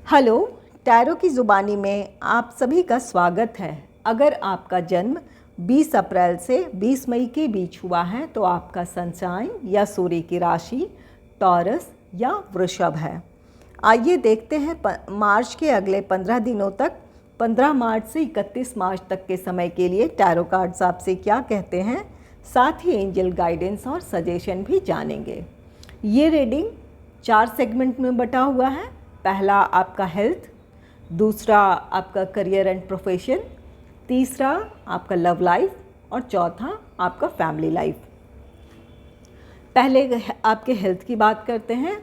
Hello, tarot की ज़ुबानी में आप सभी का स्वागत है। अगर आपका जन्म 20 अप्रैल से 20 मई के बीच हुआ है तो आपका सनशाइन या सूर्य की राशि टॉरस या वृषभ है। आइए देखते हैं मार्च के अगले 15 दिनों तक 15 मार्च से 31 मार्च तक के समय के लिए टैरो कार्ड्स आपसे क्या कहते हैं। साथ ही एंजल गाइडेंस और सजेशन भी जानेंगे। ये रीडिंग 4 सेगमेंट में बटा हुआ है। पहला आपका हेल्थ, दूसरा आपका करियर एंड प्रोफेशन, तीसरा आपका लव लाइफ और चौथा आपका फैमिली लाइफ। पहले आपके हेल्थ की बात करते हैं।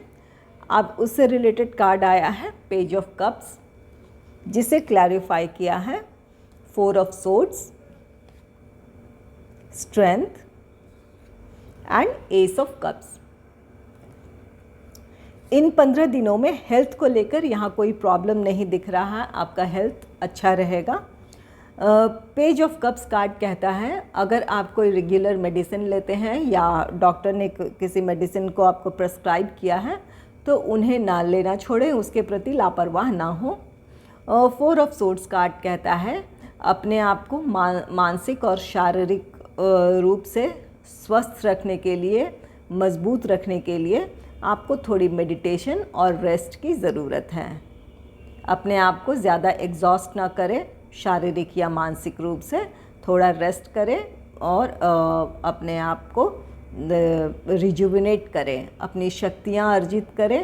अब उससे रिलेटेड कार्ड आया है पेज ऑफ कप्स, जिसे क्लैरिफाई किया है 4 of swords, strength and ace of cups. इन 15 दिनों में हेल्थ को लेकर यहाँ कोई प्रॉब्लम नहीं दिख रहा है, आपका हेल्थ अच्छा रहेगा। पेज ऑफ कप्स कार्ड कहता है अगर आप कोई रेगुलर मेडिसिन लेते हैं या डॉक्टर ने किसी मेडिसिन को आपको प्रेस्क्राइब किया है तो उन्हें ना लेना छोड़ें, उसके प्रति लापरवाह ना हो। 4 ऑफ सोर्ड्स कार्ड कहता है अपने आप को मानसिक और शारीरिक रूप से स्वस्थ रखने के लिए, मजबूत रखने के लिए आपको थोड़ी मेडिटेशन और रेस्ट की ज़रूरत है। अपने आप को ज़्यादा एग्जॉस्ट ना करें, शारीरिक या मानसिक रूप से थोड़ा रेस्ट करें और अपने आप को रिजुविनेट करें, अपनी शक्तियाँ अर्जित करें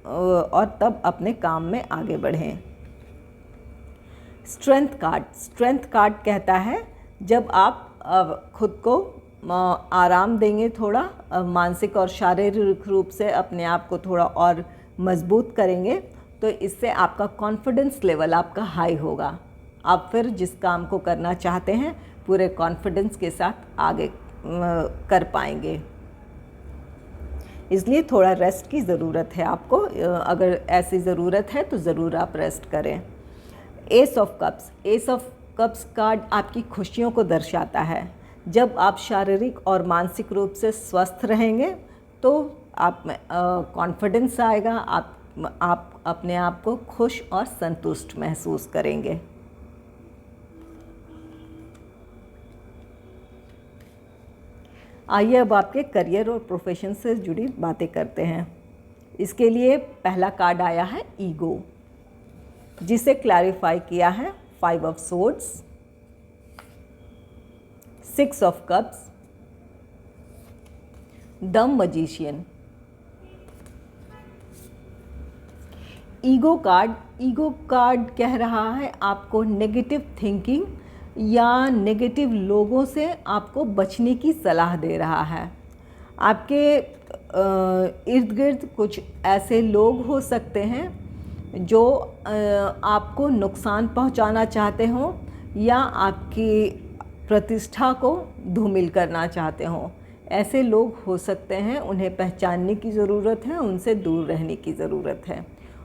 और तब अपने काम में आगे बढ़ें। स्ट्रेंथ कार्ड कहता है जब आप खुद को आराम देंगे, थोड़ा मानसिक और शारीरिक रूप से अपने आप को थोड़ा और मजबूत करेंगे तो इससे आपका कॉन्फिडेंस लेवल आपका हाई होगा। आप फिर जिस काम को करना चाहते हैं पूरे कॉन्फिडेंस के साथ आगे कर पाएंगे। इसलिए थोड़ा रेस्ट की ज़रूरत है आपको। अगर ऐसी ज़रूरत है तो ज़रूर आप रेस्ट करें। एस ऑफ कप्स कार्ड आपकी खुशियों को दर्शाता है। जब आप शारीरिक और मानसिक रूप से स्वस्थ रहेंगे तो आप में कॉन्फिडेंस आएगा, आप अपने आप को खुश और संतुष्ट महसूस करेंगे। आइए अब आपके करियर और प्रोफेशन से जुड़ी बातें करते हैं। इसके लिए पहला कार्ड आया है ईगो, जिसे क्लैरिफाई किया है 5 of swords, 6 of cups, the magician. Ego card कह रहा है आपको नेगेटिव थिंकिंग या नेगेटिव लोगों से आपको बचने की सलाह दे रहा है। आपके इर्द गिर्द कुछ ऐसे लोग हो सकते हैं जो आपको नुकसान पहुंचाना चाहते हों या आपकी प्रतिष्ठा को धूमिल करना चाहते हों। ऐसे लोग हो सकते हैं, उन्हें पहचानने की ज़रूरत है, उनसे दूर रहने की ज़रूरत है।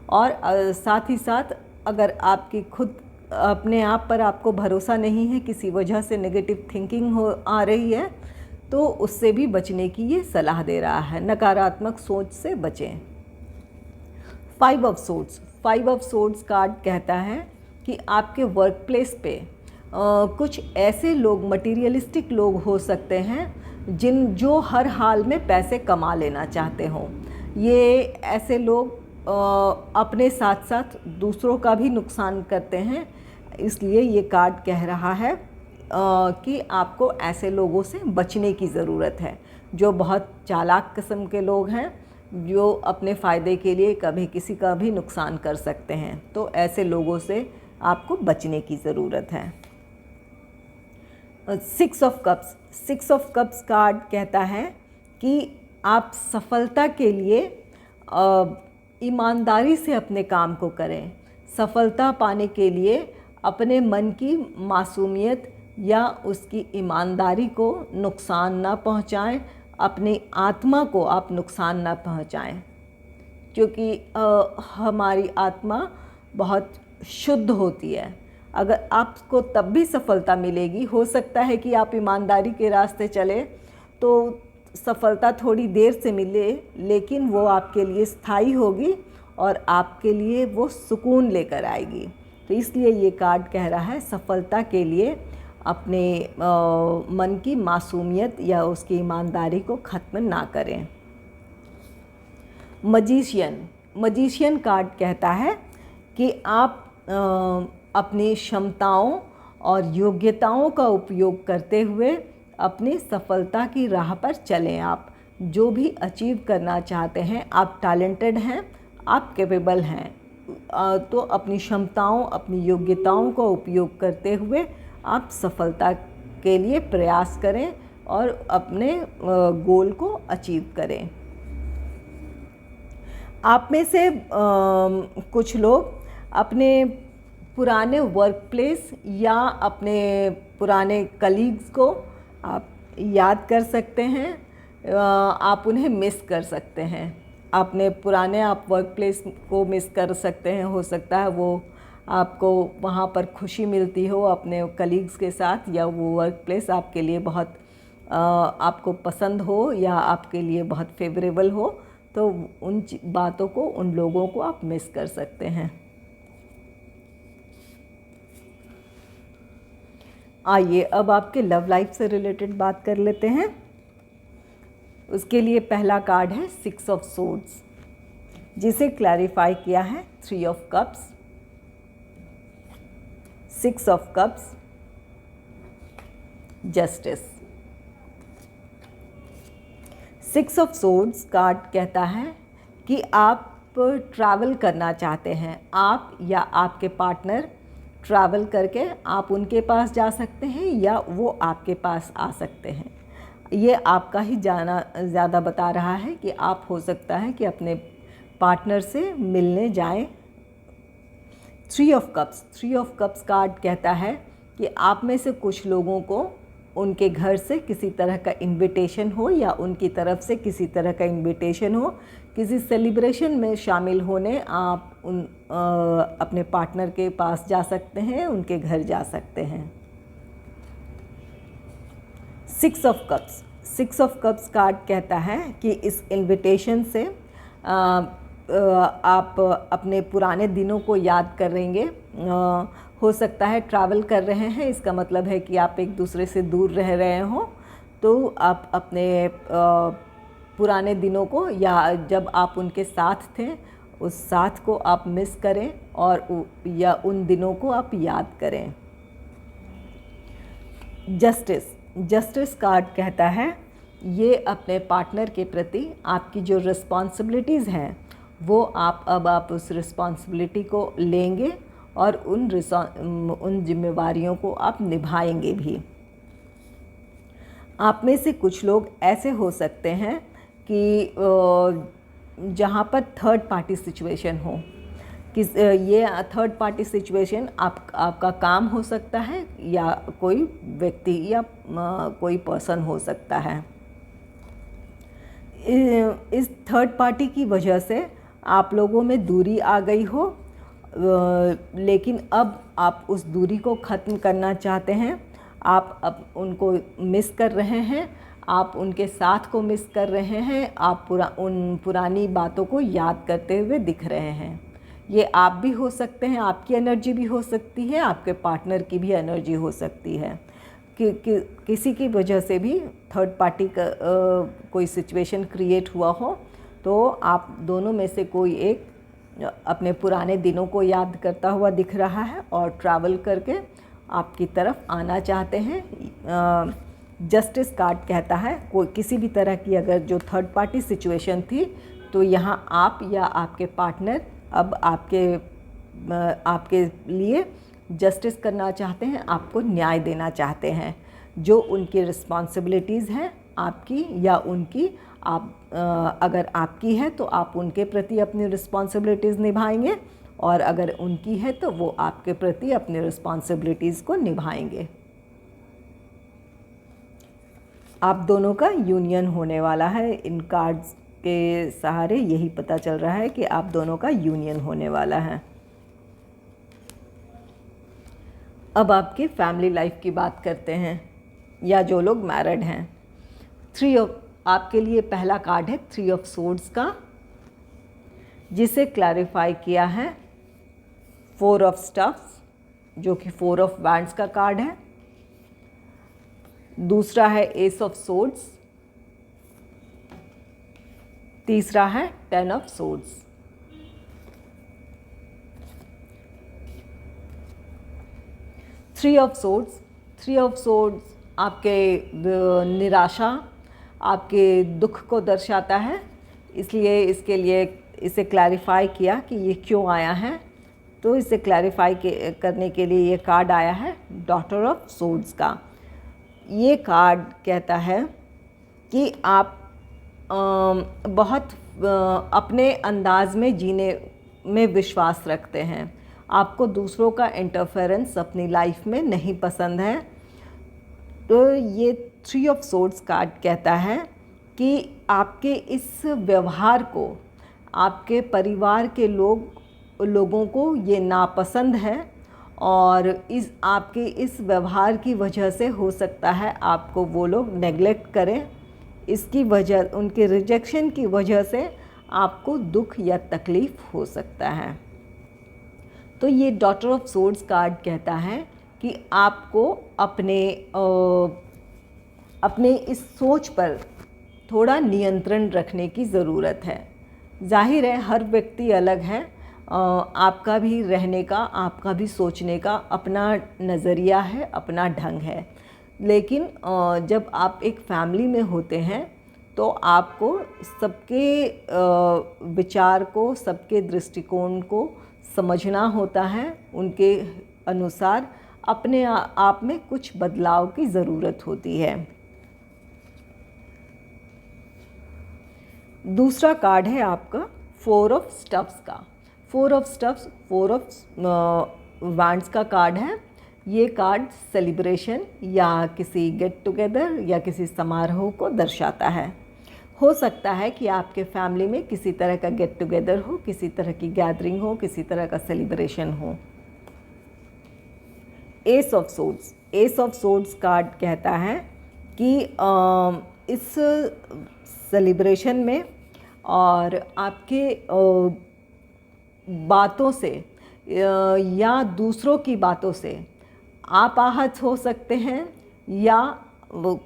और साथ ही साथ अगर आपकी खुद अपने आप पर आपको भरोसा नहीं है, किसी वजह से नेगेटिव थिंकिंग आ रही है तो उससे भी बचने की ये सलाह दे रहा है। नकारात्मक सोच से बचें। 5 ऑफ सोर्ड्स कार्ड कहता है कि आपके वर्क प्लेस पे कुछ ऐसे लोग, मटीरियलिस्टिक लोग हो सकते हैं जो हर हाल में पैसे कमा लेना चाहते हों। ये ऐसे लोग अपने साथ साथ दूसरों का भी नुकसान करते हैं। इसलिए ये कार्ड कह रहा है कि आपको ऐसे लोगों से बचने की ज़रूरत है, जो बहुत चालाक किस्म के लोग हैं, जो अपने फ़ायदे के लिए कभी किसी का भी नुकसान कर सकते हैं। तो ऐसे लोगों से आपको बचने की ज़रूरत है। 6 ऑफ कप्स कार्ड कहता है कि आप सफलता के लिए ईमानदारी से अपने काम को करें। सफलता पाने के लिए अपने मन की मासूमियत या उसकी ईमानदारी को नुकसान ना पहुंचाएं, अपनी आत्मा को आप नुकसान ना पहुंचाएं, क्योंकि हमारी आत्मा बहुत शुद्ध होती है। अगर आपको तब भी सफलता मिलेगी, हो सकता है कि आप ईमानदारी के रास्ते चले तो सफलता थोड़ी देर से मिले, लेकिन वो आपके लिए स्थायी होगी और आपके लिए वो सुकून लेकर आएगी। तो इसलिए ये कार्ड कह रहा है सफलता के लिए अपने मन की मासूमियत या उसकी ईमानदारी को ख़त्म ना करें। मजीशियन कार्ड कहता है कि आप अपनी क्षमताओं और योग्यताओं का उपयोग करते हुए अपनी सफलता की राह पर चलें। आप जो भी अचीव करना चाहते हैं, आप टैलेंटेड हैं, आप कैपेबल हैं, तो अपनी क्षमताओं, अपनी योग्यताओं का उपयोग करते हुए आप सफलता के लिए प्रयास करें और अपने गोल को अचीव करें। आप में से कुछ लोग अपने पुराने वर्क प्लेस या अपने पुराने कलीग्स को आप याद कर सकते हैं, आप उन्हें मिस कर सकते हैं। अपने पुराने आप वर्क प्लेस को मिस कर सकते हैं। हो सकता है वो आपको वहाँ पर खुशी मिलती हो अपने कलीग्स के साथ, या वो वर्क प्लेस आपके लिए बहुत आपको पसंद हो या आपके लिए बहुत फेवरेबल हो, तो उन बातों को, उन लोगों को आप मिस कर सकते हैं। आइए अब आपके लव लाइफ से रिलेटेड बात कर लेते हैं। उसके लिए पहला कार्ड है 6 ऑफ सोर्ड्स, जिसे क्लैरिफाई किया है 3 of cups, 6 of cups, justice. 6 of swords card कहता है कि आप ट्रैवल करना चाहते हैं। आप या आपके पार्टनर ट्रैवल करके आप उनके पास जा सकते हैं या वो आपके पास आ सकते हैं। ये आपका ही जाना ज़्यादा बता रहा है कि आप हो सकता है कि अपने पार्टनर से मिलने जाएं। 3 ऑफ कप्स कार्ड कहता है कि आप में से कुछ लोगों को उनके घर से किसी तरह का इनविटेशन हो या उनकी तरफ से किसी तरह का इनविटेशन हो, किसी सेलिब्रेशन में शामिल होने आप अपने पार्टनर के पास जा सकते हैं, उनके घर जा सकते हैं। 6 ऑफ कप्स कार्ड कहता है कि इस इनविटेशन से आप अपने पुराने दिनों को याद करेंगे। हो सकता है ट्रैवल कर रहे हैं, इसका मतलब है कि आप एक दूसरे से दूर रह रहे हों, तो आप अपने पुराने दिनों को या जब आप उनके साथ थे उस साथ को आप मिस करें और या उन दिनों को आप याद करें। जस्टिस कार्ड कहता है ये अपने पार्टनर के प्रति आपकी जो रिस्पॉन्सिबिलिटीज़ हैं वो आप उस रिस्पॉन्सिबिलिटी को लेंगे और उन जिम्मेवारियों को आप निभाएंगे भी। आप में से कुछ लोग ऐसे हो सकते हैं कि जहाँ पर थर्ड पार्टी सिचुएशन हो, कि ये थर्ड पार्टी सिचुएशन आपका काम हो सकता है या कोई व्यक्ति या कोई पर्सन हो सकता है। इस थर्ड पार्टी की वजह से आप लोगों में दूरी आ गई हो, लेकिन अब आप उस दूरी को ख़त्म करना चाहते हैं। आप अब उनको मिस कर रहे हैं, आप उनके साथ को मिस कर रहे हैं, आप उन पुरानी बातों को याद करते हुए दिख रहे हैं। ये आप भी हो सकते हैं, आपकी एनर्जी भी हो सकती है, आपके पार्टनर की भी एनर्जी हो सकती है कि किसी की वजह से भी थर्ड पार्टी का कोई सिचुएशन क्रिएट हुआ हो, तो आप दोनों में से कोई एक अपने पुराने दिनों को याद करता हुआ दिख रहा है और ट्रैवल करके आपकी तरफ आना चाहते हैं। जस्टिस कार्ड कहता है कोई किसी भी तरह की अगर जो थर्ड पार्टी सिचुएशन थी, तो यहाँ आप या आपके पार्टनर अब आपके लिए जस्टिस करना चाहते हैं, आपको न्याय देना चाहते हैं। जो उनकी रिस्पॉन्सिबिलिटीज़ हैं आपकी या उनकी, अगर आपकी है तो आप उनके प्रति अपनी रिस्पॉन्सिबिलिटीज़ निभाएंगे, और अगर उनकी है तो वो आपके प्रति अपनी रिस्पॉन्सिबिलिटीज़ को निभाएंगे। आप दोनों का यूनियन होने वाला है। इन कार्ड्स के सहारे यही पता चल रहा है कि आप दोनों का यूनियन होने वाला है। अब आपके फैमिली लाइफ की बात करते हैं, या जो लोग मैरिड हैं। आपके लिए पहला कार्ड है 3 ऑफ सोर्ड्स का। जिसे क्लैरिफाई किया है 4 ऑफ स्टफ्स, जो कि 4 ऑफ वैंड्स का कार्ड है। दूसरा है एस ऑफ सोर्ड्स, तीसरा है 10 of swords. Three of swords आपके निराशा, आपके दुख को दर्शाता है, इसलिए इसके लिए इसे क्लैरिफाई किया कि ये क्यों आया है। तो इसे क्लैरिफाई करने के लिए ये कार्ड आया है डॉटर ऑफ सोर्ड्स का। ये कार्ड कहता है कि आप बहुत अपने अंदाज में जीने में विश्वास रखते हैं, आपको दूसरों का इंटरफेरेंस अपनी लाइफ में नहीं पसंद है। तो ये 3 ऑफ सोर्ड्स कार्ड कहता है कि आपके इस व्यवहार को आपके परिवार के लोगों को ये नापसंद है, और आपके इस व्यवहार की वजह से हो सकता है आपको वो लोग नेग्लेक्ट करें। इसकी वजह, उनके रिजेक्शन की वजह से आपको दुख या तकलीफ़ हो सकता है। तो ये डॉटर ऑफ सोर्ड्स कार्ड कहता है कि आपको अपने इस सोच पर थोड़ा नियंत्रण रखने की ज़रूरत है। जाहिर है हर व्यक्ति अलग है, आपका भी रहने का, आपका भी सोचने का अपना नज़रिया है, अपना ढंग है। लेकिन जब आप एक फैमिली में होते हैं तो आपको सबके विचार को, सबके दृष्टिकोण को समझना होता है, उनके अनुसार अपने आप में कुछ बदलाव की ज़रूरत होती है। दूसरा कार्ड है आपका 4 ऑफ स्टफ्स का। 4 ऑफ स्टफ्स 4 ऑफ वैंड्स का कार्ड है। ये कार्ड सेलिब्रेशन या किसी गेट टुगेदर या किसी समारोह को दर्शाता है। हो सकता है कि आपके फैमिली में किसी तरह का गेट टुगेदर हो, किसी तरह की गैदरिंग हो, किसी तरह का सेलिब्रेशन हो। एस ऑफ सोर्ड्स कार्ड कहता है कि इस सेलिब्रेशन में और आपके बातों से या दूसरों की बातों से आप आहत हो सकते हैं, या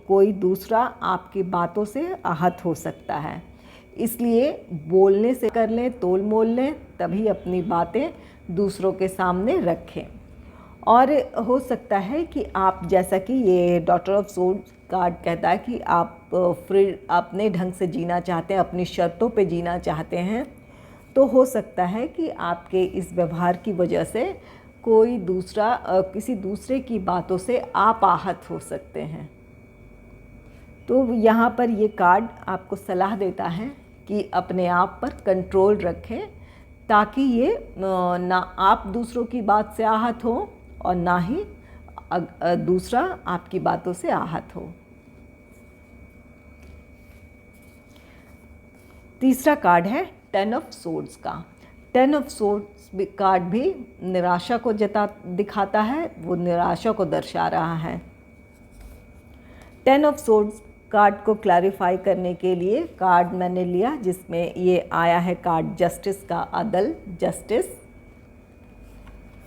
कोई दूसरा आपकी बातों से आहत हो सकता है। इसलिए बोलने से कर लें, तोल मोल लें, तभी अपनी बातें दूसरों के सामने रखें। और हो सकता है कि आप, जैसा कि ये डॉटर ऑफ सोर्ड्स कार्ड कहता है कि आप अपने ढंग से जीना चाहते हैं, अपनी शर्तों पे जीना चाहते हैं, तो हो सकता है कि आपके इस व्यवहार की वजह से कोई दूसरा किसी दूसरे की बातों से आप आहत हो सकते हैं। तो यहाँ पर ये कार्ड आपको सलाह देता है कि अपने आप पर कंट्रोल रखें, ताकि ये ना आप दूसरों की बात से आहत हो और ना ही दूसरा आपकी बातों से आहत हो। तीसरा कार्ड है 10 ऑफ सोर्ड्स का। 10 ऑफ सोर्ड्स कार्ड भी निराशा को दिखाता है, वो निराशा को दर्शा रहा है। 10 ऑफ सोर्ड्स कार्ड को क्लैरिफाई करने के लिए कार्ड मैंने लिया, जिसमें ये आया है कार्ड जस्टिस का, अदल, जस्टिस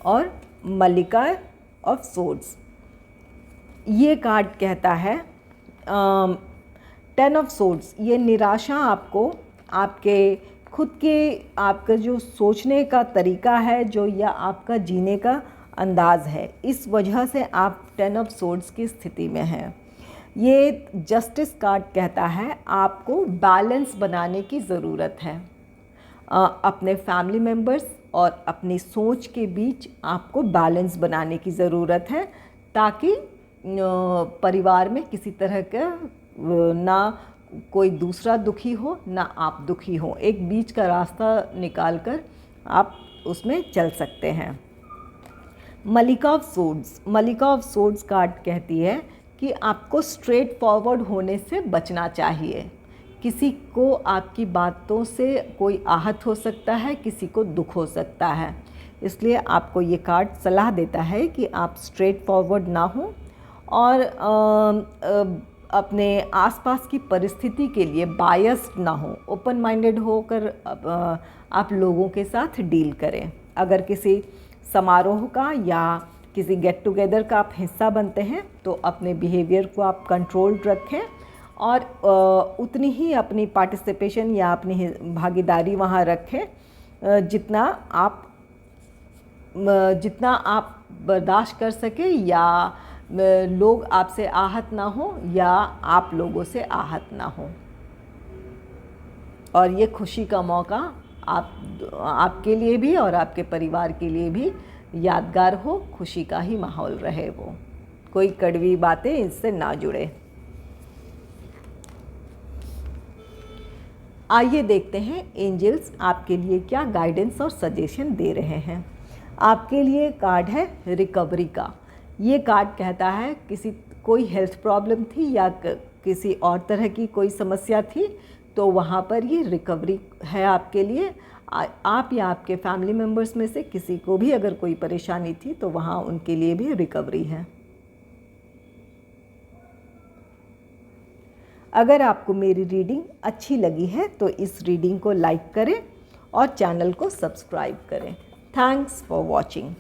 और मल्लिका ऑफ सोर्ड्स। ये कार्ड कहता है 10 ऑफ सोर्ड्स, ये निराशा आपको आपके खुद के, आपका जो सोचने का तरीका है, जो या आपका जीने का अंदाज़ है, इस वजह से आप 10 ऑफ सोर्ड्स की स्थिति में हैं। ये जस्टिस कार्ड कहता है आपको बैलेंस बनाने की ज़रूरत है। अपने फैमिली मेम्बर्स और अपनी सोच के बीच आपको बैलेंस बनाने की ज़रूरत है, ताकि परिवार में किसी तरह का ना कोई दूसरा दुखी हो, ना आप दुखी हो। एक बीच का रास्ता निकालकर आप उसमें चल सकते हैं। मल्लिका ऑफ सोर्ड्स कार्ड कहती है कि आपको स्ट्रेट फॉरवर्ड होने से बचना चाहिए। किसी को आपकी बातों से कोई आहत हो सकता है, किसी को दुख हो सकता है, इसलिए आपको ये कार्ड सलाह देता है कि आप स्ट्रेट फॉरवर्ड ना हो और अपने आसपास की परिस्थिति के लिए बायस्ड ना हो, ओपन माइंडेड होकर आप लोगों के साथ डील करें। अगर किसी समारोह का या किसी गेट टुगेदर का आप हिस्सा बनते हैं तो अपने बिहेवियर को आप कंट्रोल्ड रखें और उतनी ही अपनी पार्टिसिपेशन या अपनी भागीदारी वहाँ रखें जितना आप बर्दाश्त कर सके, या लोग आपसे आहत ना हो या आप लोगों से आहत ना हो। और ये खुशी का मौका आपके लिए भी और आपके परिवार के लिए भी यादगार हो, खुशी का ही माहौल रहे। वो कोई कड़वी बातें इससे ना जुड़े। आइए देखते हैं एंजल्स आपके लिए क्या गाइडेंस और सजेशन दे रहे हैं। आपके लिए कार्ड है रिकवरी का। ये कार्ड कहता है कोई हेल्थ प्रॉब्लम थी या किसी और तरह की कोई समस्या थी तो वहाँ पर ये रिकवरी है आपके लिए। आप या आपके फैमिली मेम्बर्स में से किसी को भी अगर कोई परेशानी थी तो वहाँ उनके लिए भी रिकवरी है। अगर आपको मेरी रीडिंग अच्छी लगी है तो इस रीडिंग को लाइक करें और चैनल को सब्सक्राइब करें। Thanks for watching.